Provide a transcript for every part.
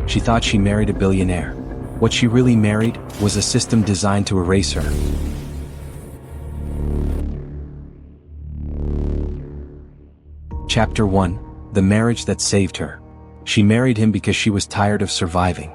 She thought she married a billionaire. What she really married was a system designed to erase her. Chapter 1. The marriage that saved her. She married him because she was tired of surviving.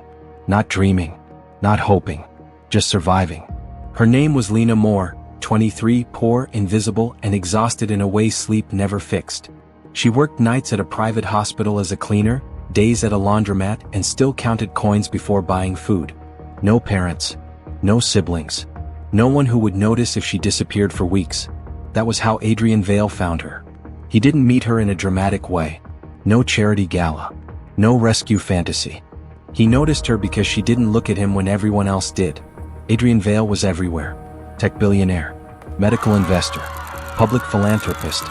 Not dreaming. Not hoping. Just surviving. Her name was Lena Moore, 23, poor, invisible, and exhausted in a way sleep never fixed. She worked nights at a private hospital as a cleaner, days at a laundromat, and still counted coins before buying food. No parents. No siblings. No one who would notice if she disappeared for weeks. That was how Adrian Vale found her. He didn't meet her in a dramatic way. No charity gala. No rescue fantasy. He noticed her because she didn't look at him when everyone else did. Adrian Vale was everywhere. Tech billionaire. Medical investor. Public philanthropist.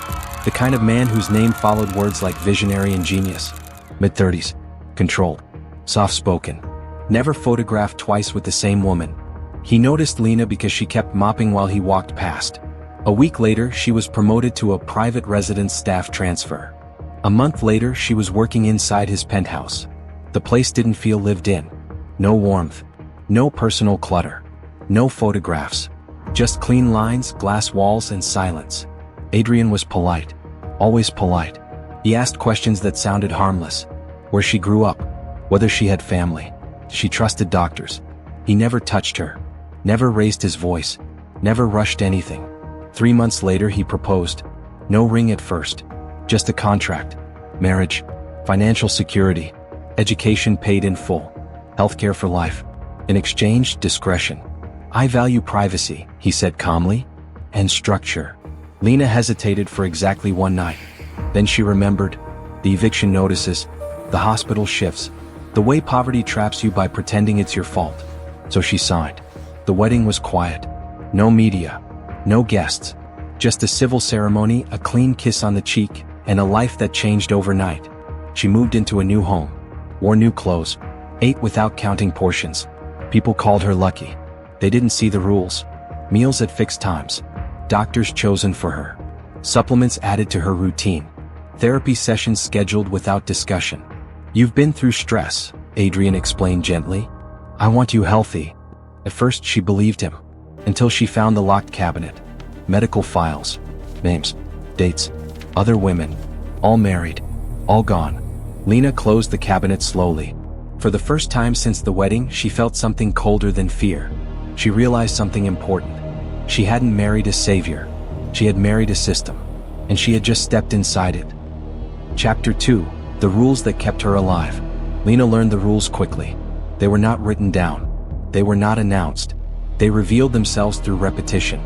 The kind of man whose name followed words like visionary and genius. Mid-30s. Controlled. Soft-spoken. Never photographed twice with the same woman. He noticed Lena because she kept mopping while he walked past. A week later, she was promoted to a private residence staff transfer. A month later, she was working inside his penthouse. The place didn't feel lived in. No warmth. No personal clutter. No photographs. Just clean lines, glass walls, and silence. Adrian was polite. Always polite. He asked questions that sounded harmless. Where she grew up. Whether she had family. She trusted doctors. He never touched her. Never raised his voice. Never rushed anything. 3 months later, he proposed. No ring at first. Just a contract. Marriage. Financial security. Education paid in full. Healthcare for life. In exchange, discretion. I value privacy, he said calmly. And structure. Lena hesitated for exactly one night. Then she remembered. The eviction notices. The hospital shifts. The way poverty traps you by pretending it's your fault. So she signed. The wedding was quiet. No media. No guests. Just a civil ceremony, a clean kiss on the cheek, and a life that changed overnight. She moved into a new home. Wore new clothes. Ate without counting portions. People called her lucky. They didn't see the rules. Meals at fixed times. Doctors chosen for her. Supplements added to her routine. Therapy sessions scheduled without discussion. You've been through stress, Adrian explained gently. I want you healthy. At first she believed him. Until she found the locked cabinet. Medical files. Names. Dates. Other women. All married. All gone. Lena closed the cabinet slowly. For the first time since the wedding, she felt something colder than fear. She realized something important. She hadn't married a savior. She had married a system. And she had just stepped inside it. Chapter 2. The rules that kept her alive. Lena learned the rules quickly. They were not written down. They were not announced. They revealed themselves through repetition.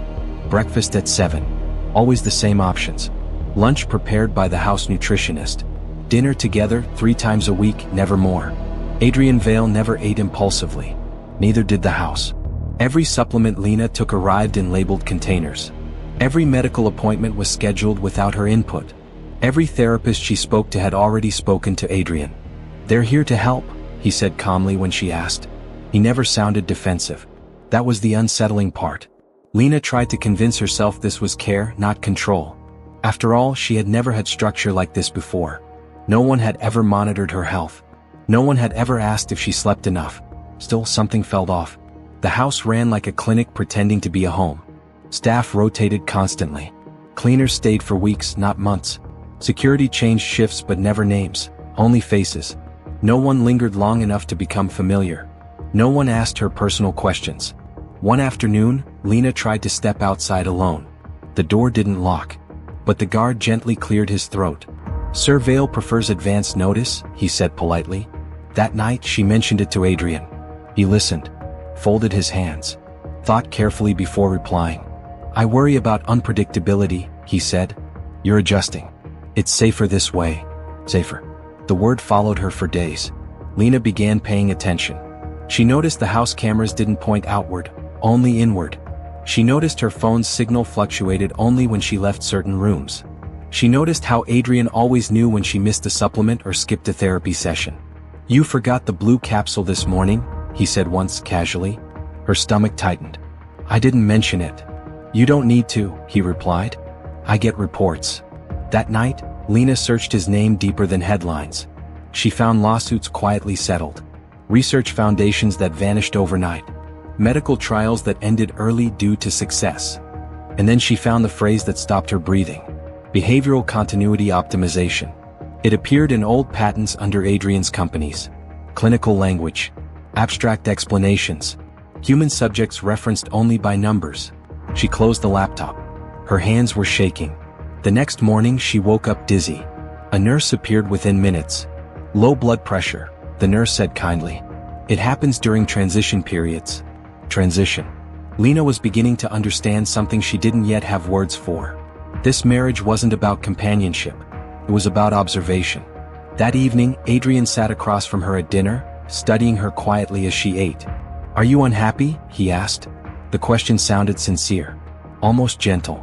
Breakfast at 7. Always the same options. Lunch prepared by the house nutritionist. Dinner together 3 times a week, never more. Adrian Vale never ate impulsively. Neither did the house. Every supplement Lena took arrived in labeled containers. Every medical appointment was scheduled without her input. Every therapist she spoke to had already spoken to Adrian. They're here to help, he said calmly when she asked. He never sounded defensive. That was the unsettling part. Lena tried to convince herself this was care, not control. After all, she had never had structure like this before. No one had ever monitored her health. No one had ever asked if she slept enough. Still, something felt off. The house ran like a clinic pretending to be a home. Staff rotated constantly. Cleaners stayed for weeks, not months. Security changed shifts but never names, only faces. No one lingered long enough to become familiar. No one asked her personal questions. One afternoon, Lena tried to step outside alone. The door didn't lock. But the guard gently cleared his throat. Sir Vale prefers advance notice, he said politely. That night she mentioned it to Adrian. He listened. Folded his hands. Thought carefully before replying. I worry about unpredictability, he said. You're adjusting. It's safer this way. Safer. The word followed her for days. Lena began paying attention. She noticed the house cameras didn't point outward, only inward. She noticed her phone's signal fluctuated only when she left certain rooms. She noticed how Adrian always knew when she missed a supplement or skipped a therapy session. You forgot the blue capsule this morning, he said once casually. Her stomach tightened. I didn't mention it. You don't need to, he replied. I get reports. That night, Lena searched his name deeper than headlines. She found lawsuits quietly settled. research foundations that vanished overnight, medical trials that ended early due to success. And then she found the phrase that stopped her breathing: behavioral continuity optimization. It appeared in old patents under Adrian's companies. Clinical language, abstract explanations, human subjects referenced only by numbers. She closed the laptop. Her hands were shaking. The next morning she woke up dizzy. A nurse appeared within minutes. Low blood pressure, the nurse said kindly. It happens during transition periods. Transition. Lena was beginning to understand something she didn't yet have words for. This marriage wasn't about companionship. It was about observation. That evening, Adrian sat across from her at dinner, studying her quietly as she ate. "Are you unhappy?" he asked. The question sounded sincere, almost gentle.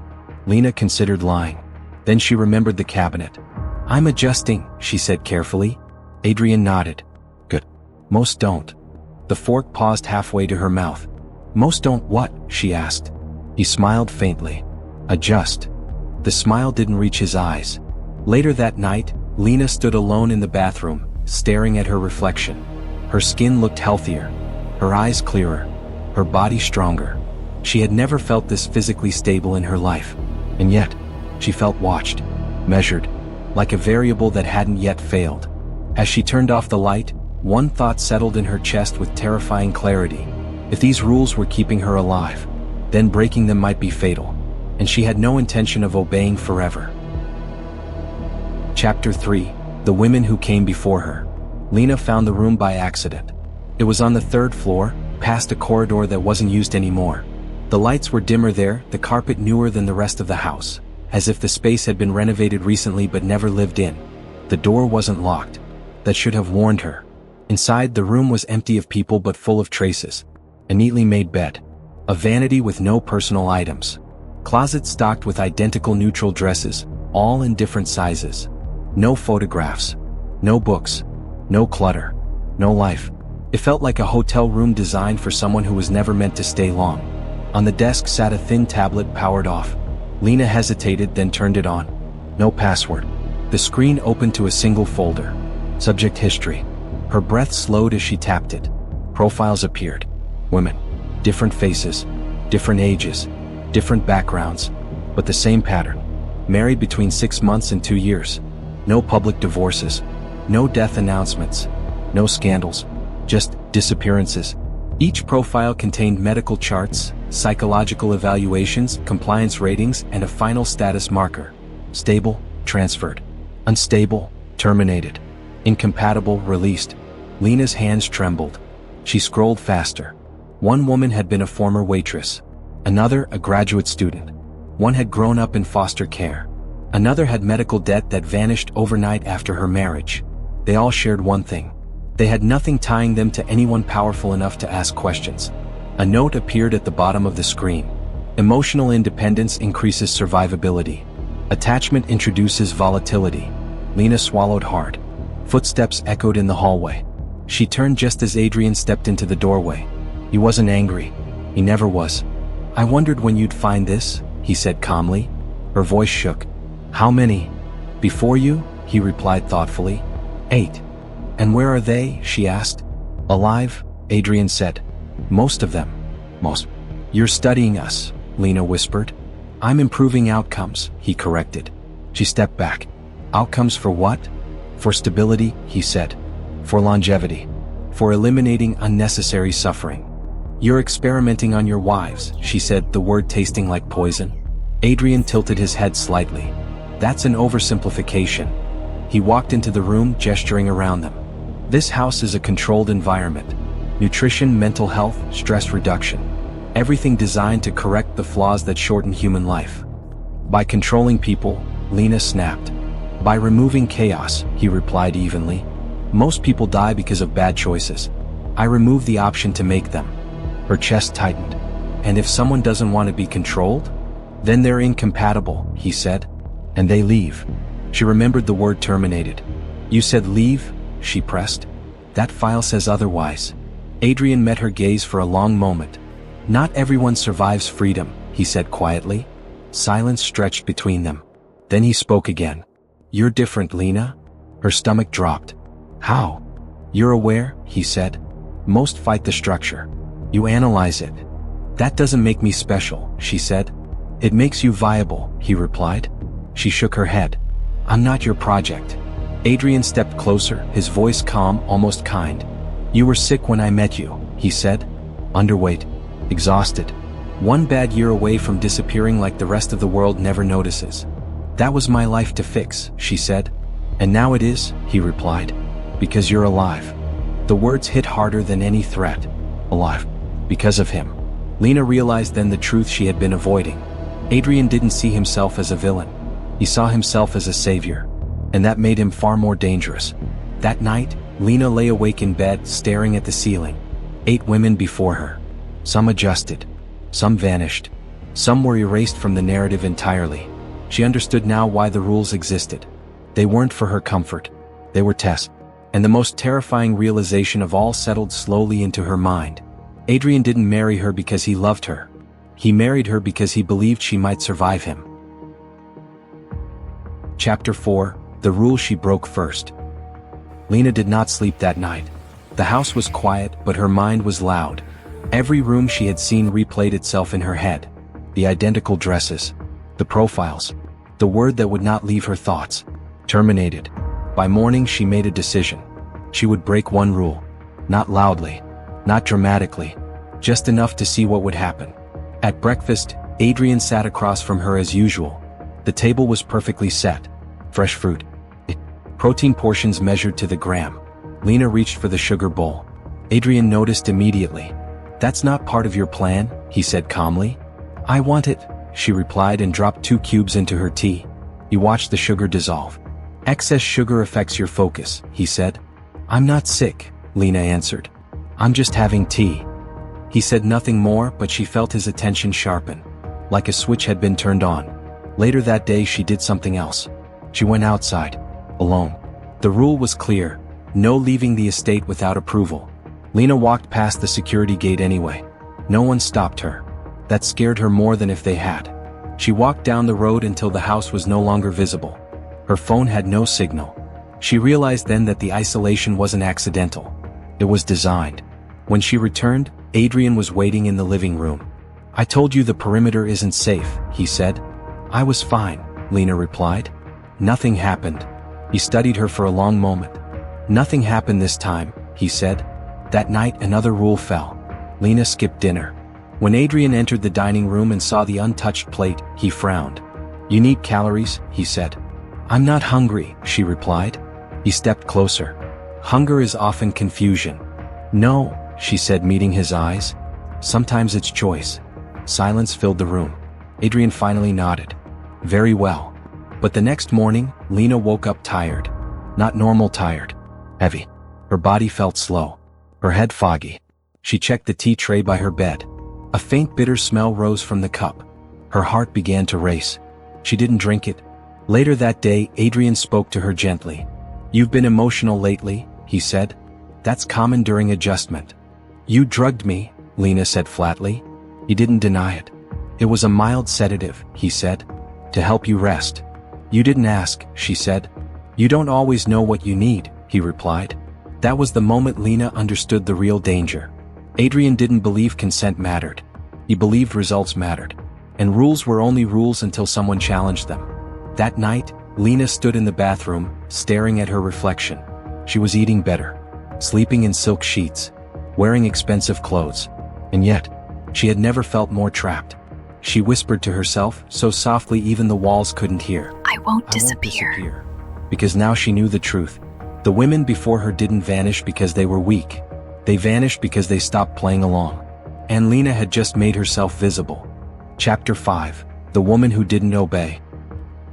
Lena considered lying. Then she remembered the cabinet. "I'm adjusting," she said carefully. Adrian nodded. "Good. Most don't." The fork paused halfway to her mouth. "Most don't what?" she asked. He smiled faintly. "Adjust." The smile didn't reach his eyes. Later that night, Lena stood alone in the bathroom, staring at her reflection. Her skin looked healthier, her eyes clearer, her body stronger. She had never felt this physically stable in her life. And yet, she felt watched, measured, like a variable that hadn't yet failed. As she turned off the light, one thought settled in her chest with terrifying clarity. If these rules were keeping her alive, then breaking them might be fatal, and she had no intention of obeying forever. Chapter 3: The Women Who Came Before Her. Lena found the room by accident. It was on the third floor, past a corridor that wasn't used anymore. The lights were dimmer there, the carpet newer than the rest of the house, as if the space had been renovated recently but never lived in. The door wasn't locked. That should have warned her. Inside, the room was empty of people but full of traces. A neatly made bed. A vanity with no personal items. Closets stocked with identical neutral dresses, all in different sizes. No photographs. No books. No clutter. No life. It felt like a hotel room designed for someone who was never meant to stay long. On the desk sat a thin tablet powered off. Lena hesitated, then turned it on. No password. The screen opened to a single folder. Subject history. Her breath slowed as she tapped it. Profiles appeared. Women. Different faces. Different ages. Different backgrounds. But the same pattern. Married between 6 months and 2 years. No public divorces. No death announcements. No scandals. Just disappearances. Each profile contained medical charts, psychological evaluations, compliance ratings, and a final status marker. Stable, transferred. Unstable, terminated. Incompatible, released. Lena's hands trembled. She scrolled faster. One woman had been a former waitress. Another, a graduate student. One had grown up in foster care. Another had medical debt that vanished overnight after her marriage. They all shared one thing. They had nothing tying them to anyone powerful enough to ask questions. A note appeared at the bottom of the screen. Emotional independence increases survivability. Attachment introduces volatility. Lena swallowed hard. Footsteps echoed in the hallway. She turned just as Adrian stepped into the doorway. He wasn't angry. He never was. "I wondered when you'd find this," he said calmly. Her voice shook. "How many?" "Before you," he replied thoughtfully. 8. "And where are they?" she asked. "Alive," Adrian said. "Most of them." "Most." "You're studying us," Lena whispered. "I'm improving outcomes," he corrected. She stepped back. "Outcomes for what?" "For stability," he said. "For longevity. For eliminating unnecessary suffering." "You're experimenting on your wives," she said, the word tasting like poison. Adrian tilted his head slightly. "That's an oversimplification." He walked into the room, gesturing around them. "This house is a controlled environment. Nutrition, mental health, stress reduction. Everything designed to correct the flaws that shorten human life." "By controlling people," Lena snapped. "By removing chaos," he replied evenly. "Most people die because of bad choices. I remove the option to make them." Her chest tightened. "And if someone doesn't want to be controlled? Then they're incompatible," he said. "And they leave." She remembered the word terminated. "You said leave?" she pressed. "That file says otherwise." Adrian met her gaze for a long moment. "Not everyone survives freedom," he said quietly. Silence stretched between them. Then he spoke again. "You're different, Lena." Her stomach dropped. "How?" "You're aware," he said. Most fight the structure. You analyze it. That doesn't make me special, she said. It makes you viable, he replied. She shook her head. I'm not your project. Adrian stepped closer, his voice calm, almost kind. You were sick when I met you, he said. Underweight. Exhausted. One bad year away from disappearing like the rest of the world never notices. That was my life to fix, she said. And now it is, he replied. Because you're alive. The words hit harder than any threat. Alive. Because of him. Lena realized then the truth she had been avoiding. Adrian didn't see himself as a villain. He saw himself as a savior. And that made him far more dangerous. That night, Lena lay awake in bed, staring at the ceiling. 8 women before her. Some adjusted. Some vanished. Some were erased from the narrative entirely. She understood now why the rules existed. They weren't for her comfort. They were tests. And the most terrifying realization of all settled slowly into her mind. Adrian didn't marry her because he loved her. He married her because he believed she might survive him. Chapter 4. The rule she broke first. Lena did not sleep that night. The house was quiet, but her mind was loud. Every room she had seen replayed itself in her head. The identical dresses. The profiles. The word that would not leave her thoughts. Terminated. By morning she made a decision. She would break one rule. Not loudly. Not dramatically. Just enough to see what would happen. At breakfast, Adrian sat across from her as usual. The table was perfectly set. Fresh fruit. Protein portions measured to the gram. Lena reached for the sugar bowl. Adrian noticed immediately. That's not part of your plan, he said calmly. I want it, she replied and dropped 2 cubes into her tea. He watched the sugar dissolve. Excess sugar affects your focus, he said. I'm not sick, Lena answered. I'm just having tea. He said nothing more, but she felt his attention sharpen. Like a switch had been turned on. Later that day she did something else. She went outside. Alone. The rule was clear. No leaving the estate without approval. Lena walked past the security gate anyway. No one stopped her. That scared her more than if they had. She walked down the road until the house was no longer visible. Her phone had no signal. She realized then that the isolation wasn't accidental. It was designed. When she returned, Adrian was waiting in the living room. I told you the perimeter isn't safe, he said. I was fine, Lena replied. Nothing happened. He studied her for a long moment. Nothing happened this time, he said. That night another rule fell. Lena skipped dinner. When Adrian entered the dining room and saw the untouched plate, he frowned. You need calories, he said. I'm not hungry, she replied. He stepped closer. Hunger is often confusion. No, she said, meeting his eyes. Sometimes it's choice. Silence filled the room. Adrian finally nodded. Very well. But the next morning, Lena woke up tired. Not normal tired. Heavy. Her body felt slow. Her head foggy. She checked the tea tray by her bed. A faint bitter smell rose from the cup. Her heart began to race. She didn't drink it. Later that day, Adrian spoke to her gently. You've been emotional lately, he said. That's common during adjustment. You drugged me, Lena said flatly. He didn't deny it. It was a mild sedative, he said. To help you rest. You didn't ask, she said. You don't always know what you need, he replied. That was the moment Lena understood the real danger. Adrian didn't believe consent mattered. He believed results mattered. And rules were only rules until someone challenged them. That night, Lena stood in the bathroom, staring at her reflection. She was eating better. Sleeping in silk sheets. Wearing expensive clothes. And yet, she had never felt more trapped. She whispered to herself, so softly even the walls couldn't hear. I won't disappear. Because now she knew the truth. The women before her didn't vanish because they were weak. They vanished because they stopped playing along. And Lena had just made herself visible. Chapter 5. The Woman Who Didn't Obey.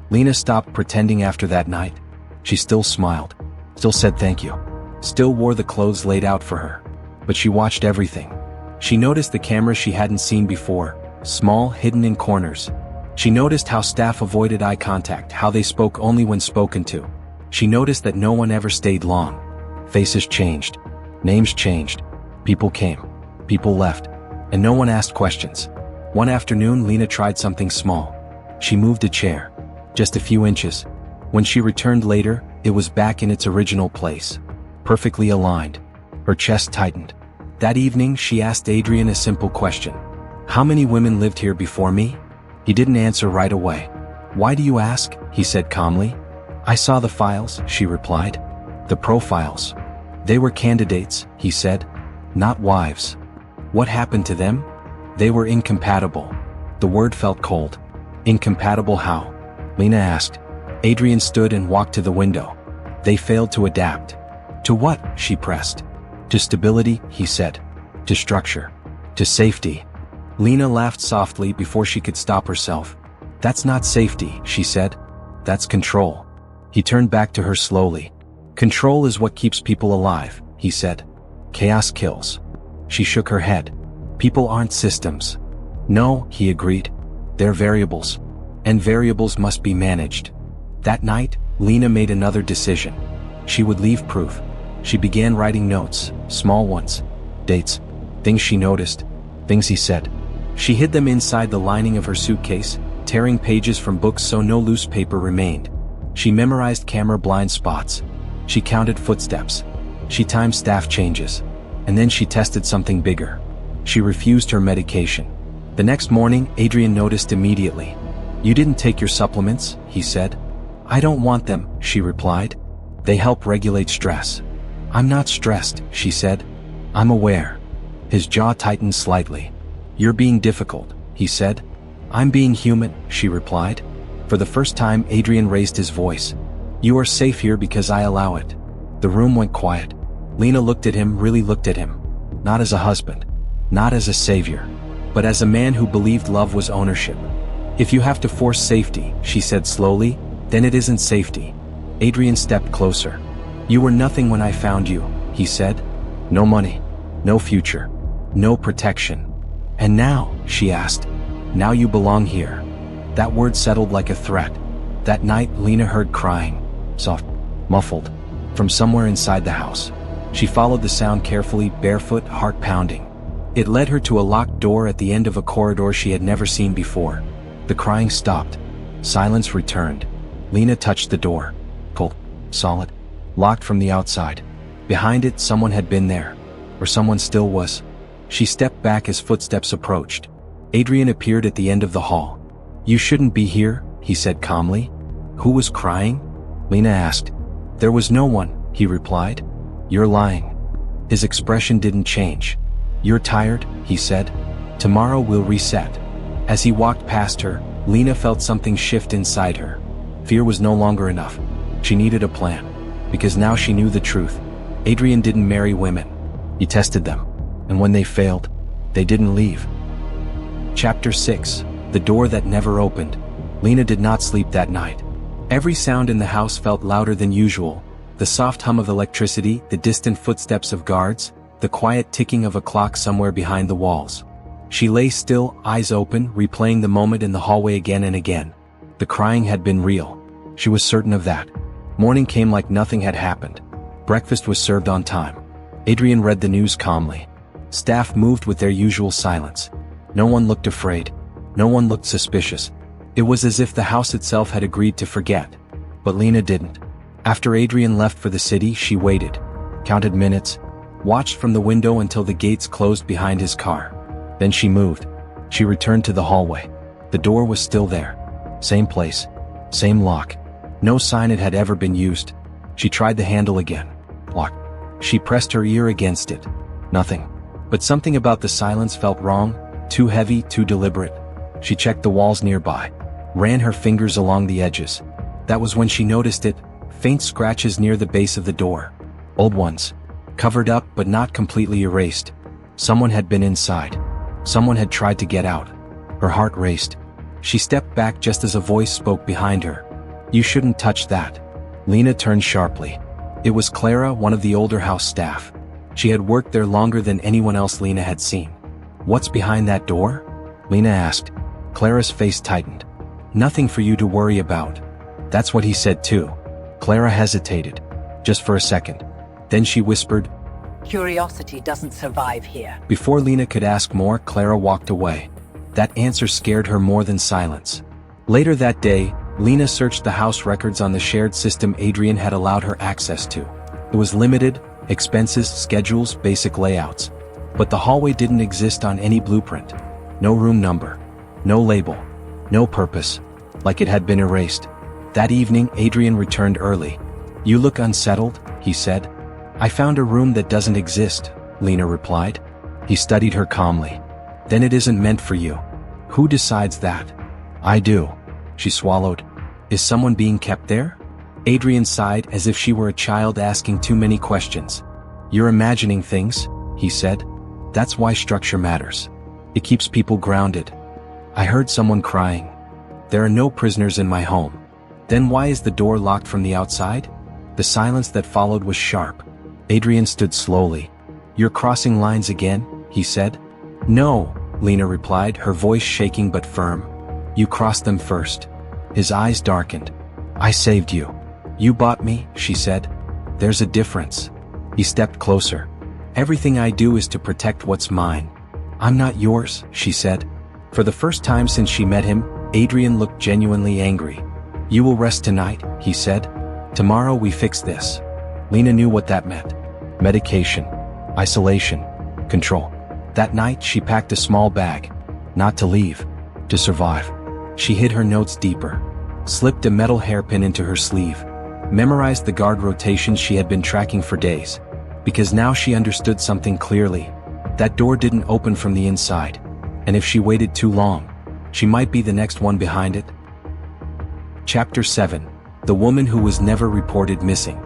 Lena stopped pretending after that night. She still smiled. Still said thank you. Still wore the clothes laid out for her. But she watched everything. She noticed the cameras she hadn't seen before. Small, hidden in corners. She noticed how staff avoided eye contact, how they spoke only when spoken to. She noticed that no one ever stayed long. Faces changed. Names changed. People came. People left. And no one asked questions. One afternoon, Lena tried something small. She moved a chair. Just a few inches. When she returned later, it was back in its original place. Perfectly aligned. Her chest tightened. That evening, she asked Adrian a simple question. How many women lived here before me? He didn't answer right away. Why do you ask? He said calmly. I saw the files, she replied. The profiles. They were candidates, he said. Not wives. What happened to them? They were incompatible. The word felt cold. Incompatible how? Lena asked. Adrian stood and walked to the window. They failed to adapt. To what? She pressed. To stability, he said. To structure. To safety. Lena laughed softly before she could stop herself. That's not safety, she said. That's control. He turned back to her slowly. Control is what keeps people alive, he said. Chaos kills. She shook her head. People aren't systems. No, he agreed. They're variables. And variables must be managed. That night, Lena made another decision. She would leave proof. She began writing notes, small ones. Dates. Things she noticed. Things he said. She hid them inside the lining of her suitcase, tearing pages from books so no loose paper remained. She memorized camera blind spots. She counted footsteps. She timed staff changes. And then she tested something bigger. She refused her medication. The next morning, Adrian noticed immediately. You didn't take your supplements, he said. I don't want them, she replied. They help regulate stress. I'm not stressed, she said. I'm aware. His jaw tightened slightly. You're being difficult, he said. I'm being human, she replied. For the first time, Adrian raised his voice. You are safe here because I allow it. The room went quiet. Lena looked at him, really looked at him. Not as a husband. Not as a savior. But as a man who believed love was ownership. If you have to force safety, she said slowly, then it isn't safety. Adrian stepped closer. You were nothing when I found you, he said. No money. No future. No protection. And now, she asked. Now you belong here. That word settled like a threat. That night, Lena heard crying. Soft. Muffled. From somewhere inside the house. She followed the sound carefully, barefoot, heart pounding. It led her to a locked door at the end of a corridor she had never seen before. The crying stopped. Silence returned. Lena touched the door. Cold. Solid. Locked from the outside. Behind it, someone had been there. Or someone still was. She stepped back as footsteps approached. Adrian appeared at the end of the hall. You shouldn't be here, he said calmly. Who was crying? Lena asked. There was no one, he replied. You're lying. His expression didn't change. You're tired, he said. Tomorrow we'll reset. As he walked past her, Lena felt something shift inside her. Fear was no longer enough. She needed a plan. Because now she knew the truth. Adrian didn't marry women. He tested them. And when they failed, they didn't leave. Chapter 6. The door that never opened. Lena did not sleep that night. Every sound in the house felt louder than usual. The soft hum of electricity, the distant footsteps of guards, the quiet ticking of a clock somewhere behind the walls. She lay still, eyes open, replaying the moment in the hallway again and again. The crying had been real. She was certain of that. Morning came like nothing had happened. Breakfast was served on time. Adrian read the news calmly. Staff moved with their usual silence. No one looked afraid. No one looked suspicious. It was as if the house itself had agreed to forget. But Lena didn't. After Adrian left for the city, she waited. Counted minutes. Watched from the window until the gates closed behind his car. Then she moved. She returned to the hallway. The door was still there. Same place. Same lock. No sign it had ever been used. She tried the handle again. Locked. She pressed her ear against it. Nothing. But something about the silence felt wrong, too heavy, too deliberate. She checked the walls nearby. Ran her fingers along the edges. That was when she noticed it, faint scratches near the base of the door. Old ones. Covered up but not completely erased. Someone had been inside. Someone had tried to get out. Her heart raced. She stepped back just as a voice spoke behind her. You shouldn't touch that. Lena turned sharply. It was Clara, one of the older house staff. She had worked there longer than anyone else Lena had seen. What's behind that door? Lena asked. Clara's face tightened. Nothing for you to worry about. That's what he said too. Clara hesitated. Just for a second. Then she whispered, Curiosity doesn't survive here. Before Lena could ask more, Clara walked away. That answer scared her more than silence. Later that day, Lena searched the house records on the shared system Adrian had allowed her access to. It was limited, expenses, schedules, basic layouts. But the hallway didn't exist on any blueprint. No room number. No label. No purpose. Like it had been erased. That evening, Adrian returned early. "You look unsettled," he said. "I found a room that doesn't exist," Lena replied. He studied her calmly. "Then it isn't meant for you." "Who decides that?" "I do." She swallowed. "Is someone being kept there?" Adrian sighed as if she were a child asking too many questions. "You're imagining things," he said. "That's why structure matters. It keeps people grounded." "I heard someone crying." "There are no prisoners in my home." "Then why is the door locked from the outside?" The silence that followed was sharp. Adrian stood slowly. "You're crossing lines again," he said. "No," Lena replied, her voice shaking but firm. "You crossed them first." His eyes darkened. "I saved you." "You bought me," she said. "There's a difference." He stepped closer. "Everything I do is to protect what's mine." "I'm not yours," she said. For the first time since she met him, Adrian looked genuinely angry. "You will rest tonight," he said. "Tomorrow we fix this." Lena knew what that meant. Medication. Isolation. Control. That night she packed a small bag. Not to leave. To survive. She hid her notes deeper. Slipped a metal hairpin into her sleeve. Memorized the guard rotations she had been tracking for days. Because now she understood something clearly. That door didn't open from the inside. And if she waited too long, she might be the next one behind it. Chapter 7. The woman who was never reported missing.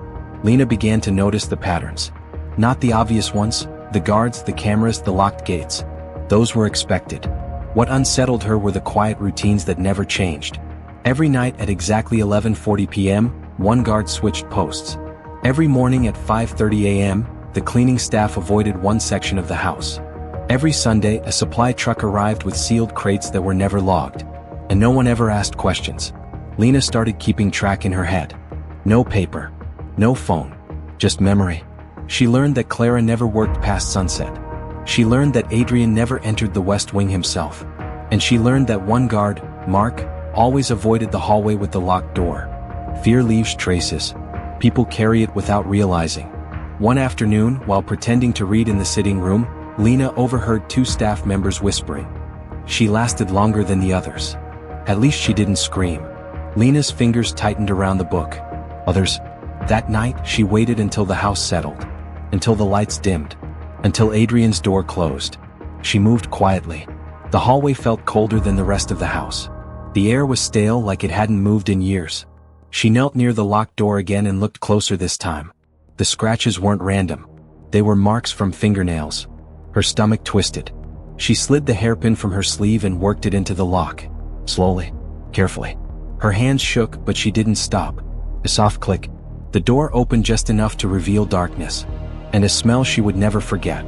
Lena began to notice the patterns. Not the obvious ones, the guards, the cameras, the locked gates. Those were expected. What unsettled her were the quiet routines that never changed. Every night at exactly 11:40 p.m., one guard switched posts. Every morning at 5:30 a.m., the cleaning staff avoided one section of the house. Every Sunday, a supply truck arrived with sealed crates that were never logged. And no one ever asked questions. Lena started keeping track in her head. No paper. No phone. Just memory. She learned that Clara never worked past sunset. She learned that Adrian never entered the West Wing himself. And she learned that one guard, Mark, always avoided the hallway with the locked door. Fear leaves traces. People carry it without realizing. One afternoon, while pretending to read in the sitting room, Lena overheard two staff members whispering. She lasted longer than the others. At least she didn't scream. Lena's fingers tightened around the book. Others. That night, she waited until the house settled. Until the lights dimmed. Until Adrian's door closed. She moved quietly. The hallway felt colder than the rest of the house. The air was stale like it hadn't moved in years. She knelt near the locked door again and looked closer this time. The scratches weren't random. They were marks from fingernails. Her stomach twisted. She slid the hairpin from her sleeve and worked it into the lock. Slowly. Carefully. Her hands shook, but she didn't stop. A soft click. The door opened just enough to reveal darkness. And a smell she would never forget.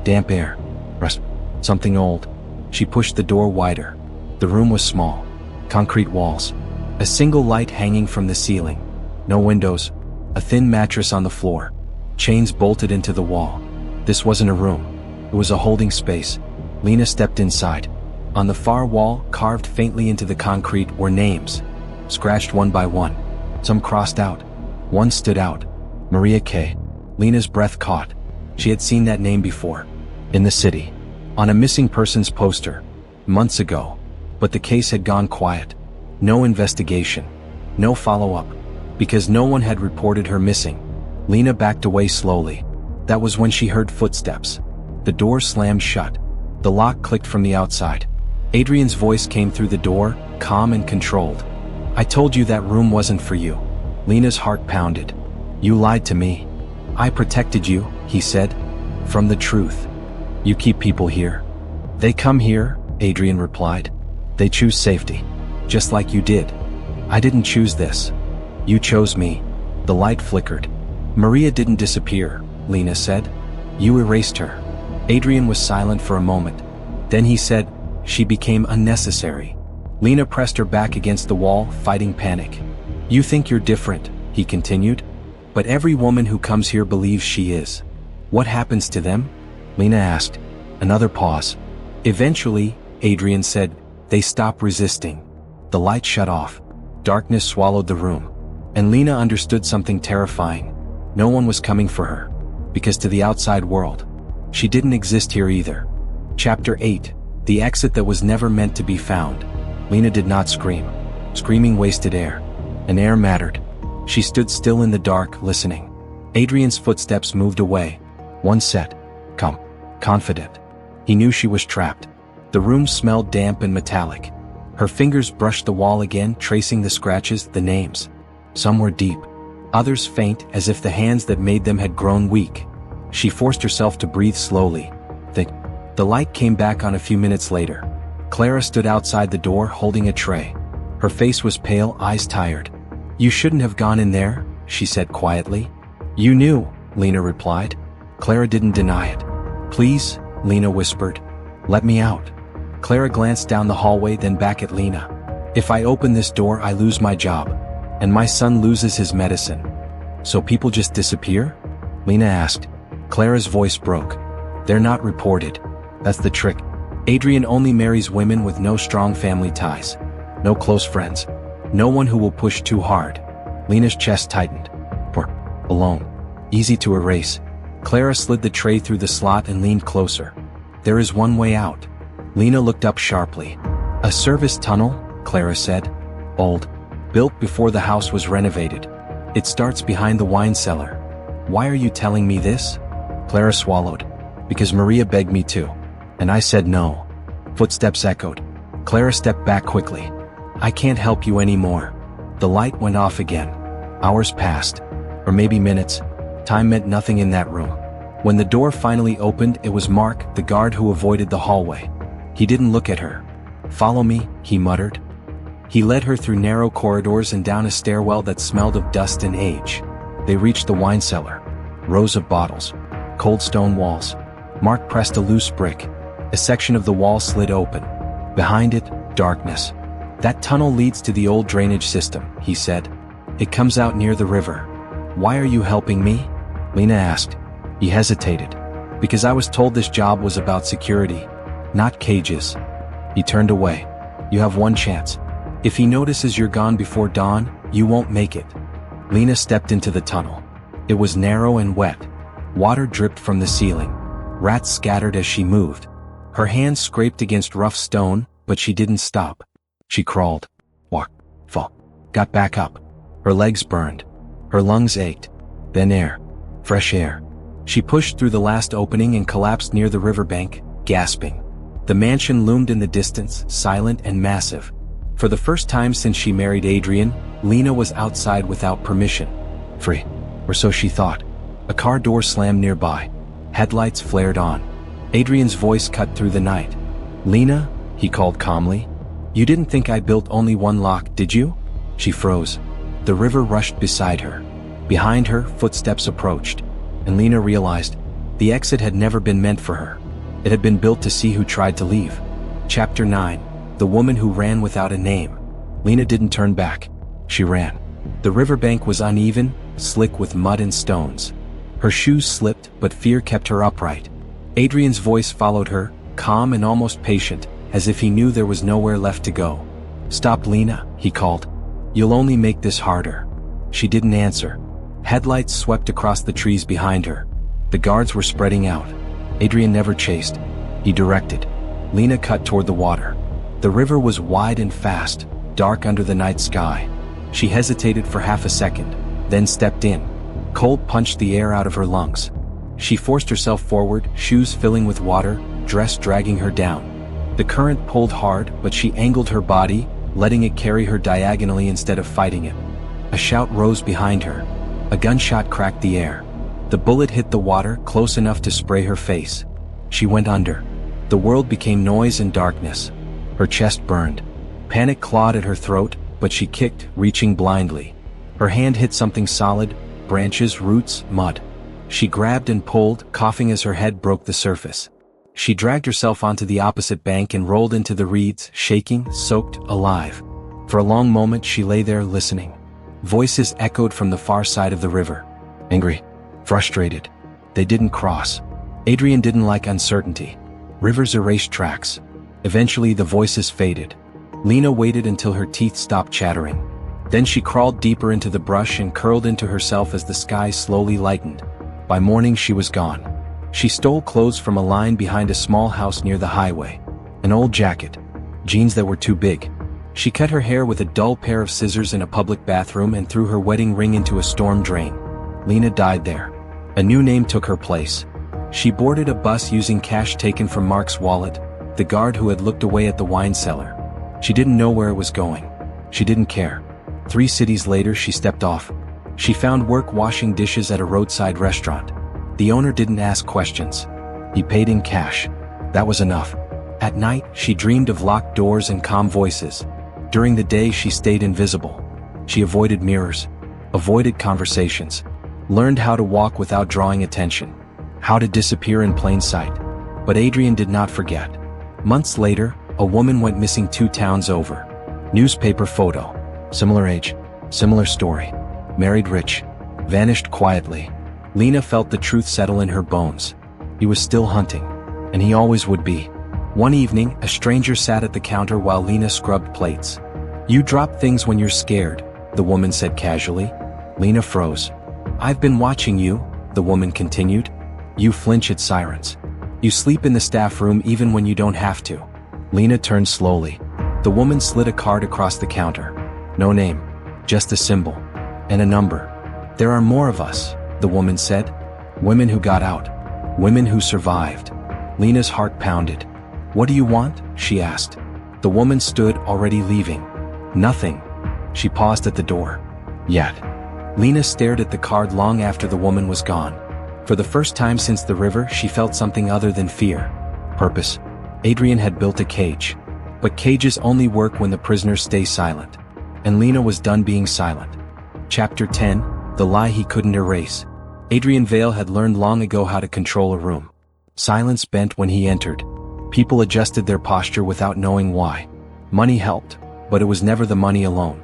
Damp air. Rust. Something old. She pushed the door wider. The room was small. Concrete walls. A single light hanging from the ceiling. No windows. A thin mattress on the floor. Chains bolted into the wall. This wasn't a room. It was a holding space. Lena stepped inside. On the far wall, carved faintly into the concrete, were names. Scratched one by one. Some crossed out. One stood out. Maria K. Lena's breath caught. She had seen that name before. In the city. On a missing persons poster. Months ago. But the case had gone quiet. No investigation. No follow-up. Because no one had reported her missing. Lena backed away slowly. That was when she heard footsteps. The door slammed shut. The lock clicked from the outside. Adrian's voice came through the door, calm and controlled. "I told you that room wasn't for you." Lena's heart pounded. "You lied to me." "I protected you," he said. "From the truth. You keep people here." "They come here," Adrian replied. "They choose safety. Just like you did." "I didn't choose this." "You chose me." The light flickered. "Maria didn't disappear," Lena said. "You erased her." Adrian was silent for a moment. Then he said, "She became unnecessary." Lena pressed her back against the wall, fighting panic. "You think you're different," he continued. "But every woman who comes here believes she is." "What happens to them?" Lena asked. Another pause. "Eventually," Adrian said, "they stop resisting." The light shut off. Darkness swallowed the room. And Lena understood something terrifying. No one was coming for her. Because to the outside world, She didn't exist here either. Chapter 8. The exit that was never meant to be found. Lena did not scream. Screaming wasted air. And air mattered. She stood still in the dark, listening. Adrian's footsteps moved away. One set. Come. Confident. He knew she was trapped. The room smelled damp and metallic. Her fingers brushed the wall again, tracing the scratches, the names. Some were deep. Others faint, as if the hands that made them had grown weak. She forced herself to breathe slowly. The light came back on a few minutes later. Clara stood outside the door, holding a tray. Her face was pale, eyes tired. "You shouldn't have gone in there," she said quietly. "You knew," Lena replied. Clara didn't deny it. "Please," Lena whispered. "Let me out." Clara glanced down the hallway, then back at Lena. "If I open this door, I lose my job. And my son loses his medicine. So people just disappear?" Lena asked. Clara's voice broke. "They're not reported. That's the trick. Adrian only marries women with no strong family ties. No close friends. No one who will push too hard." Lena's chest tightened. "We're alone. Easy to erase." Clara slid the tray through the slot and leaned closer. "There is one way out." Lena looked up sharply. "A service tunnel?" Clara said. "Old. Built before the house was renovated. It starts behind the wine cellar." "Why are you telling me this?" Clara swallowed. "Because Maria begged me to. And I said no." Footsteps echoed. Clara stepped back quickly. "I can't help you anymore." The light went off again. Hours passed. Or maybe minutes. Time meant nothing in that room. When the door finally opened, it was Mark, the guard who avoided the hallway. He didn't look at her. "Follow me," he muttered. He led her through narrow corridors and down a stairwell that smelled of dust and age. They reached the wine cellar. Rows of bottles. Cold stone walls. Mark pressed a loose brick. A section of the wall slid open. Behind it, darkness. "That tunnel leads to the old drainage system," he said. "It comes out near the river." "Why are you helping me?" Lena asked. He hesitated. "Because I was told this job was about security, not cages." He turned away. "You have one chance. If he notices you're gone before dawn, you won't make it." Lena stepped into the tunnel. It was narrow and wet. Water dripped from the ceiling. Rats scattered as she moved. Her hands scraped against rough stone, but she didn't stop. She crawled. Walked. Fall. Got back up. Her legs burned. Her lungs ached. Then air. Fresh air. She pushed through the last opening and collapsed near the riverbank, gasping. The mansion loomed in the distance, silent and massive. For the first time since she married Adrian, Lena was outside without permission. Free. Or so she thought. A car door slammed nearby. Headlights flared on. Adrian's voice cut through the night. "Lena," he called calmly. "You didn't think I built only one lock, did you?" She froze. The river rushed beside her. Behind her, footsteps approached. And Lena realized the exit had never been meant for her. It had been built to see who tried to leave. Chapter 9. The woman who ran without a name. Lena didn't turn back. She ran. The riverbank was uneven, slick with mud and stones. Her shoes slipped, but fear kept her upright. Adrian's voice followed her, calm and almost patient, as if he knew there was nowhere left to go. "Stop, Lena," he called. "You'll only make this harder." She didn't answer. Headlights swept across the trees behind her. The guards were spreading out. Adrian never chased. He directed. Lena cut toward the water. The river was wide and fast, dark under the night sky. She hesitated for half a second, then stepped in. Cold punched the air out of her lungs. She forced herself forward, shoes filling with water, dress dragging her down. The current pulled hard, but she angled her body, letting it carry her diagonally instead of fighting it. A shout rose behind her. A gunshot cracked the air. The bullet hit the water, close enough to spray her face. She went under. The world became noise and darkness. Her chest burned. Panic clawed at her throat, but she kicked, reaching blindly. Her hand hit something solid, branches, roots, mud. She grabbed and pulled, coughing as her head broke the surface. She dragged herself onto the opposite bank and rolled into the reeds, shaking, soaked, alive. For a long moment she lay there listening. Voices echoed from the far side of the river. Angry. Frustrated. They didn't cross. Adrian didn't like uncertainty. Rivers erased tracks. Eventually the voices faded. Lena waited until her teeth stopped chattering. Then she crawled deeper into the brush and curled into herself as the sky slowly lightened. By morning she was gone. She stole clothes from a line behind a small house near the highway. An old jacket. Jeans that were too big. She cut her hair with a dull pair of scissors in a public bathroom and threw her wedding ring into a storm drain. Lena died there. A new name took her place. She boarded a bus using cash taken from Mark's wallet, the guard who had looked away at the wine cellar. She didn't know where it was going. She didn't care. 3 cities later she stepped off. She found work washing dishes at a roadside restaurant. The owner didn't ask questions. He paid in cash. That was enough. At night, she dreamed of locked doors and calm voices. During the day, she stayed invisible. She avoided mirrors, avoided conversations, learned how to walk without drawing attention, how to disappear in plain sight. But Adrian did not forget. Months later, a woman went missing 2 towns over. Newspaper photo. Similar age, similar story. Married rich. Vanished quietly. Lena felt the truth settle in her bones. He was still hunting. And he always would be. One evening, a stranger sat at the counter while Lena scrubbed plates. "You drop things when you're scared," the woman said casually. Lena froze. "I've been watching you," the woman continued. "You flinch at sirens. You sleep in the staff room even when you don't have to." Lena turned slowly. The woman slid a card across the counter. No name. Just a symbol. And a number. "There are more of us," the woman said. "Women who got out. Women who survived." Lena's heart pounded. "What do you want?" she asked. The woman stood, already leaving. "Nothing." She paused at the door. "Yet." Lena stared at the card long after the woman was gone. For the first time since the river, she felt something other than fear. Purpose. Adrian had built a cage. But cages only work when the prisoners stay silent. And Lena was done being silent. Chapter 10, The Lie He Couldn't Erase. Adrian Vale had learned long ago how to control a room. Silence bent when he entered. People adjusted their posture without knowing why. Money helped, but it was never the money alone.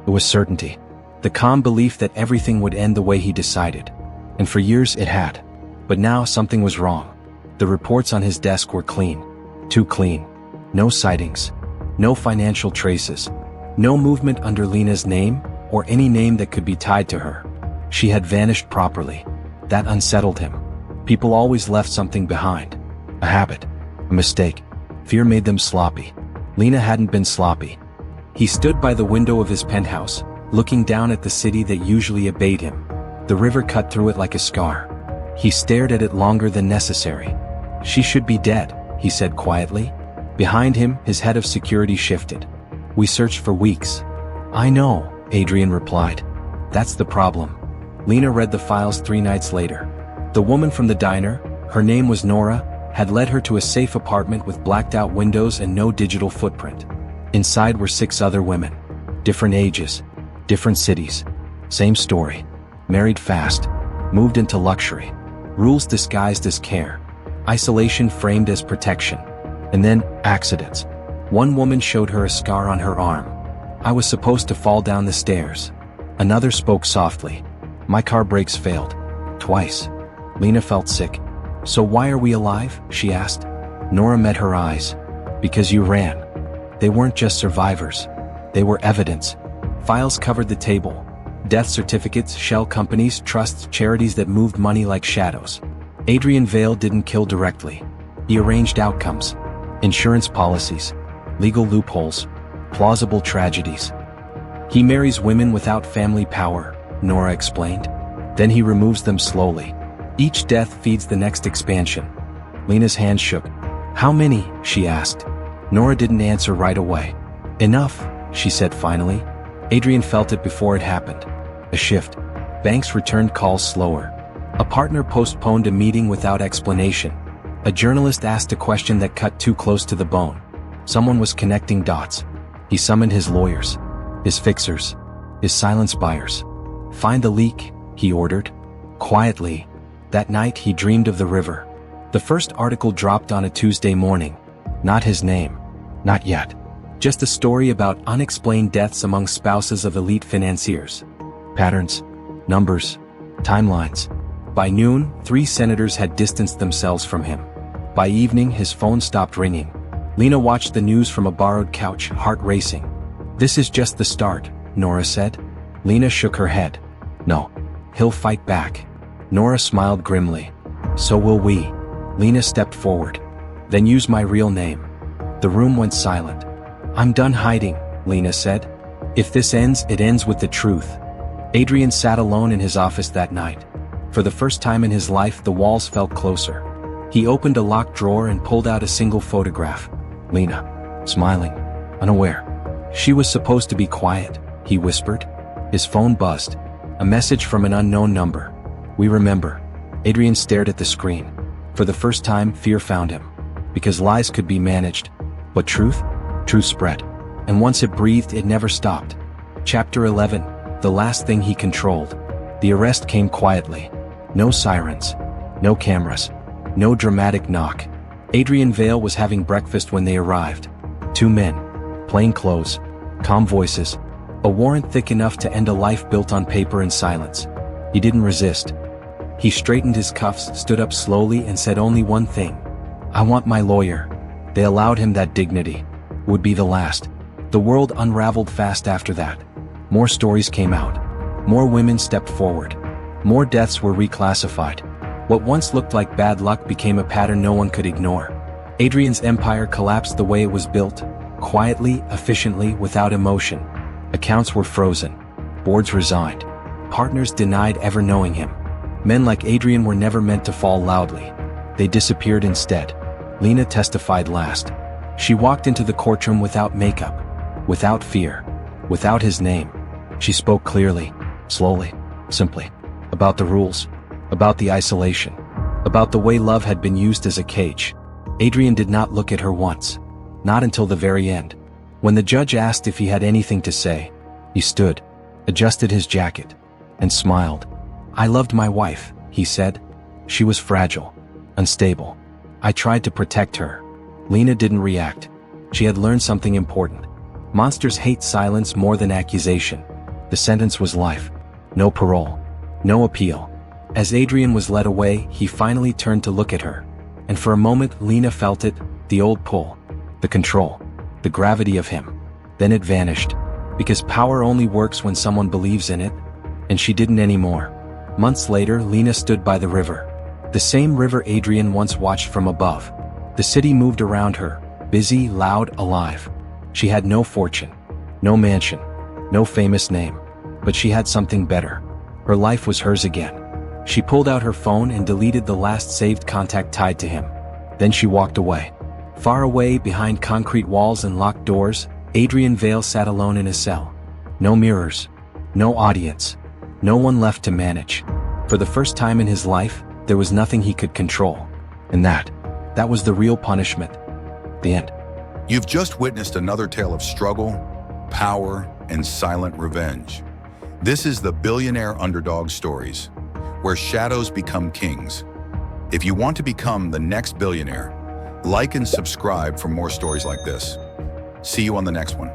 It was certainty. The calm belief that everything would end the way he decided. And for years it had. But now something was wrong. The reports on his desk were clean. Too clean. No sightings. No financial traces. No movement under Lena's name, or any name that could be tied to her. She had vanished properly. That unsettled him. People always left something behind. A habit. A mistake. Fear made them sloppy. Lena hadn't been sloppy. He stood by the window of his penthouse, looking down at the city that usually obeyed him. The river cut through it like a scar. He stared at it longer than necessary. "She should be dead," he said quietly. Behind him, his head of security shifted. "We searched for weeks." "I know," Adrian replied. "That's the problem." Lena read the files 3 nights later. The woman from the diner, her name was Nora, had led her to a safe apartment with blacked-out windows and no digital footprint. Inside were 6 other women. Different ages. Different cities. Same story. Married fast. Moved into luxury. Rules disguised as care. Isolation framed as protection. And then, accidents. One woman showed her a scar on her arm. "I was supposed to fall down the stairs." Another spoke softly. "My car brakes failed. Twice." Lena felt sick. "So why are we alive?" she asked. Nora met her eyes. "Because you ran." They weren't just survivors. They were evidence. Files covered the table. Death certificates, shell companies, trusts, charities that moved money like shadows. Adrian Vale didn't kill directly. He arranged outcomes. Insurance policies. Legal loopholes. Plausible tragedies. "He marries women without family power," Nora explained. "Then he removes them slowly. Each death feeds the next expansion." Lena's hand shook. "How many?" she asked. Nora didn't answer right away. "Enough," she said finally. Adrian felt it before it happened. A shift. Banks returned calls slower. A partner postponed a meeting without explanation. A journalist asked a question that cut too close to the bone. Someone was connecting dots. He summoned his lawyers. His fixers. His silence buyers. "Find the leak," he ordered. Quietly. That night he dreamed of the river. The first article dropped on a Tuesday morning. Not his name. Not yet. Just a story about unexplained deaths among spouses of elite financiers. Patterns. Numbers. Timelines. By noon, 3 senators had distanced themselves from him. By evening, his phone stopped ringing. Lena watched the news from a borrowed couch, heart racing. "This is just the start," Nora said. Lena shook her head. "No. He'll fight back." Nora smiled grimly. "So will we." Lena stepped forward. Then use my real name. The room went silent. I'm done hiding, Lena said. If this ends, it ends with the truth. Adrian sat alone in his office that night. For the first time in his life, the walls felt closer. He opened a locked drawer and pulled out a single photograph. Lena, smiling, unaware. She was supposed to be quiet, he whispered. His phone buzzed. A message from an unknown number. We remember. Adrian stared at the screen. For the first time, fear found him. Because lies could be managed. But truth spread. And once it breathed, it never stopped. Chapter 11, the last thing he controlled. The arrest came quietly. No sirens. No cameras. No dramatic knock. Adrian Vale was having breakfast when they arrived. 2 men. Plain clothes. Calm voices. A warrant thick enough to end a life built on paper and silence. He didn't resist. He straightened his cuffs, stood up slowly, and said only one thing. I want my lawyer. They allowed him that dignity. Would be the last. The world unraveled fast after that. More stories came out. More women stepped forward. More deaths were reclassified. What once looked like bad luck became a pattern no one could ignore. Adrian's empire collapsed the way it was built. Quietly, efficiently, without emotion. Accounts were frozen. Boards resigned. Partners denied ever knowing him. Men like Adrian were never meant to fall loudly. They disappeared instead. Lena testified last. She walked into the courtroom without makeup, without fear, without his name. She spoke clearly, slowly, simply, about the rules, about the isolation, about the way love had been used as a cage. Adrian did not look at her once, not until the very end. When the judge asked if he had anything to say, he stood, adjusted his jacket, and smiled. I loved my wife, he said. She was fragile, unstable. I tried to protect her. Lena didn't react. She had learned something important. Monsters hate silence more than accusation. The sentence was life. No parole. No appeal. As Adrian was led away, he finally turned to look at her. And for a moment, Lena felt it, the old pull, the control, the gravity of him. Then it vanished. Because power only works when someone believes in it. And she didn't anymore. Months later, Lena stood by the river. The same river Adrian once watched from above. The city moved around her, busy, loud, alive. She had no fortune, no mansion, no famous name, but she had something better. Her life was hers again. She pulled out her phone and deleted the last saved contact tied to him. Then she walked away. Far away, behind concrete walls and locked doors, Adrian Vale sat alone in a cell. No mirrors, no audience, no one left to manage. For the first time in his life, there was nothing he could control. And that was the real punishment. The end. You've just witnessed another tale of struggle, power, and silent revenge. This is the Billionaire Underdog Stories, where shadows become kings. If you want to become the next billionaire, like and subscribe for more stories like this. See you on the next one.